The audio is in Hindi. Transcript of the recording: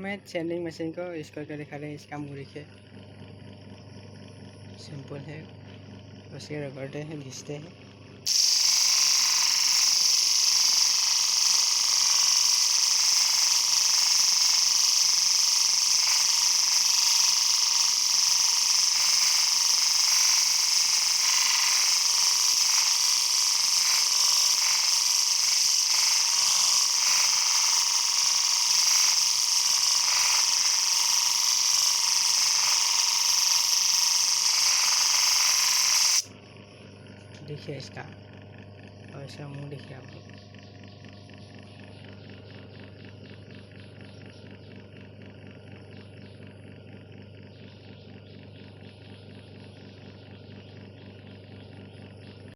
मैं चेंजिंग मशीन को यूज़ करके दिखा रहे हैं। इसका मुँह देखिए, सिंपल है। उसे रगड़ते हैं, घिसते हैं। देखिए इसका, और इसका मुँह देखिए आप लोग।